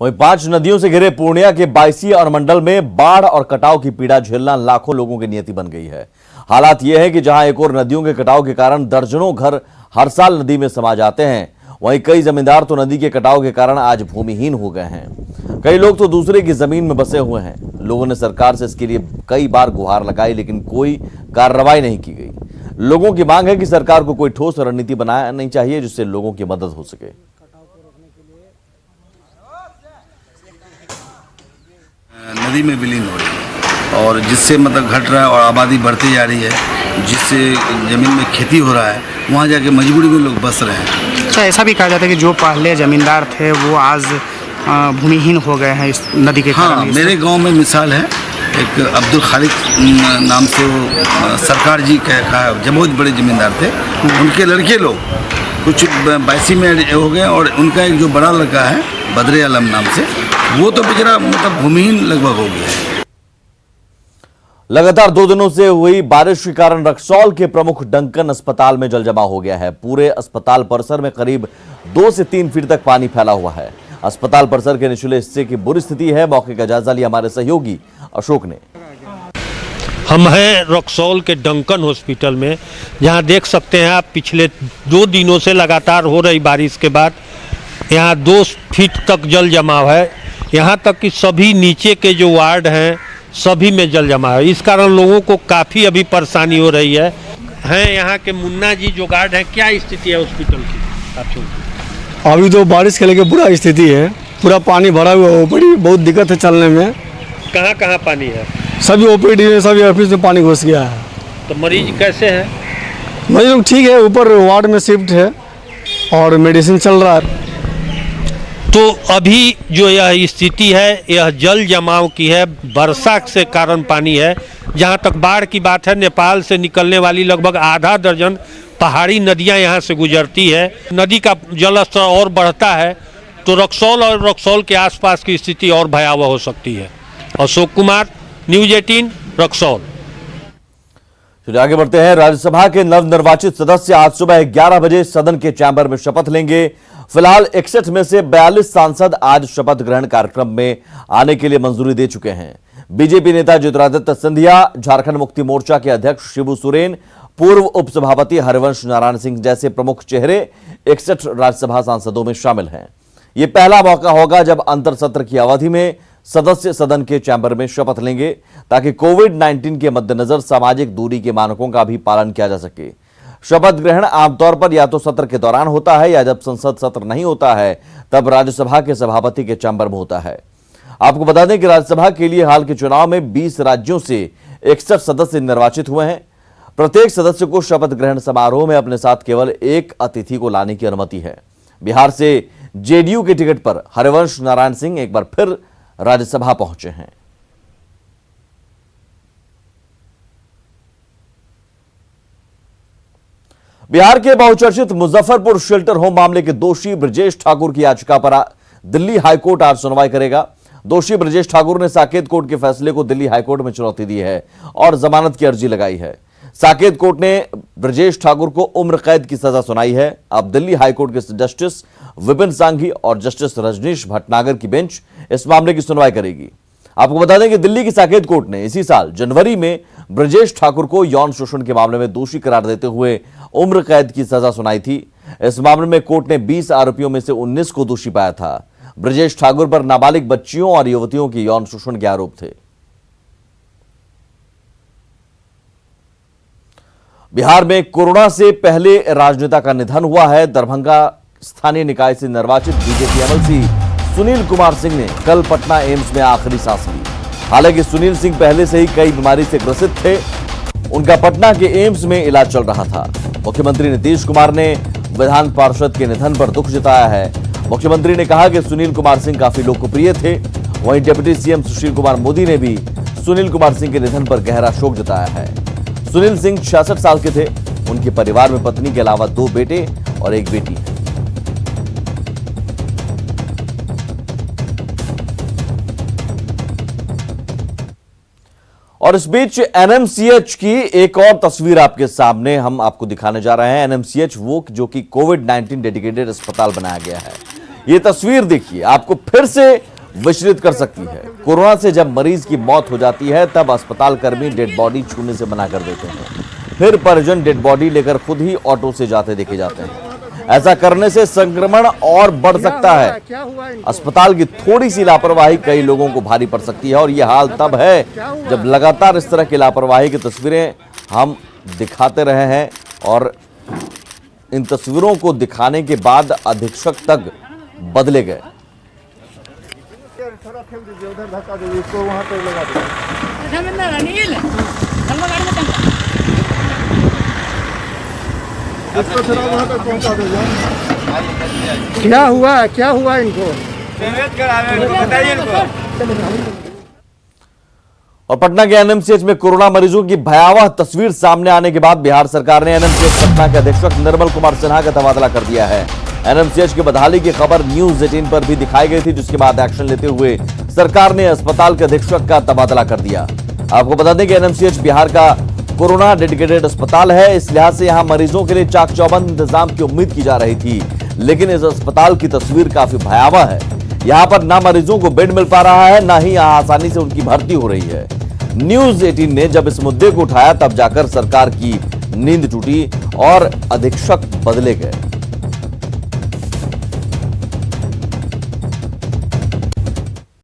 वहीं 5 नदियों से घिरे पूर्णिया के बायसी और मंडल में बाढ़ और कटाव की पीड़ा झेलना लाखों लोगों की नियति बन गई है। हालात यह है कि जहां एक और नदियों के कटाव के कारण दर्जनों घर हर साल नदी में समा जाते हैं, वहीं कई जमींदार तो नदी के कटाव के कारण आज भूमिहीन हो गए हैं। कई लोग तो दूसरे की जमीन में बसे हुए हैं। लोगों ने सरकार से इसके लिए कई बार गुहार लगाई, लेकिन कोई कार्रवाई नहीं की गई। लोगों की मांग है कि सरकार को कोई ठोस रणनीति बनानी चाहिए जिससे लोगों की मदद हो सके। नदी में विलीन हो रही है और जिससे मतलब घट रहा है और आबादी बढ़ती जा रही है, जिससे ज़मीन में खेती हो रहा है, वहाँ जाके मजबूरी में लोग बस रहे हैं। अच्छा, ऐसा भी कहा जाता है कि जो पहले ज़मींदार थे वो आज भूमिहीन हो गए हैं इस नदी के कारण। हाँ, मेरे गांव में मिसाल है, एक अब्दुल खालिक नाम से वो सरकार जी का जब बहुत बड़े ज़मींदार थे, उनके लड़के लोग कुछ बायसी में हो गए और उनका एक जो बड़ा लड़का है बदरे आलम नाम से, वो तो बेचारा मतलब भूमिहीन लगभग हो गया है। लगातार 2 दिनों से हुई बारिश के कारण रक्सौल के प्रमुख डंकन अस्पताल में जलजमाव हो गया है। पूरे अस्पताल परिसर में करीब 2 से 3 फीट तक पानी फैला हुआ है। अस्पताल परिसर के निचले हिस्से की बुरी स्थिति है। मौके का जायजा लिया हमारे सहयोगी अशोक ने। हम हैं रक्सौल के डंकन हॉस्पिटल में, जहां देख सकते हैं आप पिछले 2 दिनों से लगातार हो रही बारिश के बाद यहां 2 फीट तक जल जमाव है। यहां तक कि सभी नीचे के जो वार्ड हैं सभी में जल जमा है। इस कारण लोगों को काफ़ी अभी परेशानी हो रही है। यहाँ के मुन्ना जी जो गार्ड हैं, क्या स्थिति है हॉस्पिटल की? अभी तो बारिश के लेके बुरा स्थिति है, पूरा पानी भरा हुआ है, ओपीडी बहुत दिक्कत है चलने में। कहाँ कहाँ पानी है? सभी ओपीडी में, सभी ऑफिस में पानी घुस गया है। तो मरीज कैसे हैं? मरीज लोग ठीक है, ऊपर वार्ड में शिफ्ट है और मेडिसिन चल रहा है। तो अभी जो यह स्थिति है यह जल जमाव की है, वर्षा से कारण पानी है। जहाँ तक बाढ़ की बात है, नेपाल से निकलने वाली लगभग आधा दर्जन पहाड़ी नदियाँ यहाँ से गुजरती है। नदी का जल स्तर और बढ़ता है तो रक्सौल और रक्सौल के आसपास की स्थिति और भयावह हो सकती है। अशोक कुमार, न्यूज़ 18, रक्सौल। चलिए आगे बढ़ते हैं। राज्यसभा के नवनिर्वाचित सदस्य आज सुबह 11 बजे सदन के चैम्बर में शपथ लेंगे। फिलहाल 61 में से 42 सांसद आज शपथ ग्रहण कार्यक्रम में आने के लिए मंजूरी दे चुके हैं। बीजेपी नेता ज्योतिरादित्य सिंधिया, झारखंड मुक्ति मोर्चा के अध्यक्ष शिबू सोरेन, पूर्व उपसभापति हरिवंश नारायण सिंह जैसे प्रमुख चेहरे 61 राज्यसभा सांसदों में शामिल हैं। यह पहला मौका होगा जब अंतर सत्र की अवधि में सदस्य सदन के चैम्बर में शपथ लेंगे, ताकि कोविड-19 के मद्देनजर सामाजिक दूरी के मानकों का भी पालन किया जा सके। शपथ ग्रहण आमतौर पर या तो सत्र के दौरान होता है या जब संसद सत्र नहीं होता है तब राज्यसभा के सभापति के चैम्बर में होता है। आपको बता दें कि राज्यसभा के लिए हाल के चुनाव में 20 राज्यों से 61 सदस्य निर्वाचित हुए हैं। प्रत्येक सदस्य को शपथ ग्रहण समारोह में अपने साथ केवल एक अतिथि को लाने की अनुमति है। बिहार से जेडीयू के टिकट पर हरिवंश नारायण सिंह एक बार फिर राज्यसभा पहुंचे हैं। बिहार के बहुचर्चित मुजफ्फरपुर शेल्टर होम मामले के दोषी ब्रजेश ठाकुर की याचिका पर दिल्ली हाईकोर्ट आज सुनवाई करेगा। दोषी ब्रजेश ठाकुर ने साकेत कोर्ट के फैसले को दिल्ली हाईकोर्ट में चुनौती दी है और जमानत की अर्जी लगाई है। साकेत कोर्ट ने ब्रजेश ठाकुर को उम्र कैद की सजा सुनाई है। अब दिल्ली हाईकोर्ट के जस्टिस विपिन सांघी और जस्टिस रजनीश भटनागर की बेंच इस मामले की सुनवाई करेगी। आपको बता दें कि दिल्ली की साकेत कोर्ट ने इसी साल जनवरी में ब्रजेश ठाकुर को यौन शोषण के मामले में दोषी करार देते हुए उम्र कैद की सजा सुनाई थी। इस मामले में कोर्ट ने 20 आरोपियों में से 19 को दोषी पाया था। ब्रजेश ठाकुर पर नाबालिग बच्चियों और युवतियों के यौन शोषण के आरोप थे। बिहार में कोरोना से पहले राजनेता का निधन हुआ है। दरभंगा स्थानीय निकाय से निर्वाचित बीजेपी एमएलसी सुनील कुमार सिंह ने कल पटना एम्स में आखिरी सांस ली। हालांकि सुनील सिंह पहले से ही कई बीमारी से ग्रसित थे। उनका पटना के एम्स में इलाज चल रहा था। मुख्यमंत्री नीतीश कुमार ने विधान पार्षद के निधन पर दुख जताया है। मुख्यमंत्री ने कहा कि सुनील कुमार सिंह काफी लोकप्रिय थे। वहीं डिप्टी सीएम सुशील कुमार मोदी ने भी सुनील कुमार सिंह के निधन पर गहरा शोक जताया है। सुनील सिंह 66 साल के थे। उनके परिवार में पत्नी के अलावा 2 बेटे और 1 बेटी है। और इस बीच एनएमसीएच की एक और तस्वीर आपके सामने हम आपको दिखाने जा रहे हैं। एनएमसीएच वो जो कि कोविड-19 डेडिकेटेड अस्पताल बनाया गया है। ये तस्वीर देखिए, आपको फिर से विचलित कर सकती है। कोरोना से जब मरीज की मौत हो जाती है तब अस्पताल कर्मी डेड बॉडी छूने से मना कर देते हैं, फिर परिजन डेड बॉडी लेकर खुद ही ऑटो से जाते देखे जाते हैं। ऐसा करने से संक्रमण और बढ़ सकता है। अस्पताल की थोड़ी सी लापरवाही कई लोगों को भारी पड़ सकती है और ये हाल तब है जब लगातार इस तरह की लापरवाही की तस्वीरें हम दिखाते रहे हैं और इन तस्वीरों को दिखाने के बाद अधीक्षक तक बदले गए। क्या हुआ इनको? और पटना के एनएमसीएच में कोरोना मरीजों की भयावह तस्वीर सामने आने के बाद बिहार सरकार ने एनएमसीएच पटना के अधीक्षक निर्मल कुमार सिन्हा का तबादला कर दिया है। एनएमसीएच की बदहाली की खबर न्यूज 18 पर भी दिखाई गई थी, जिसके बाद एक्शन लेते हुए सरकार ने अस्पताल के अधीक्षक का तबादला कर दिया। आपको बता दें कि एनएमसीएच बिहार का कोरोना डेडिकेटेड अस्पताल है, इस लिहाज से यहां मरीजों के लिए चाक चौबंद इंतजाम की उम्मीद की जा रही थी, लेकिन इस अस्पताल की तस्वीर काफी भयावह है। यहां पर ना मरीजों को बेड मिल पा रहा है, ना ही यहां आसानी से उनकी भर्ती हो रही है। न्यूज 18 ने जब इस मुद्दे को उठाया तब जाकर सरकार की नींद टूटी और अधीक्षक बदले गए।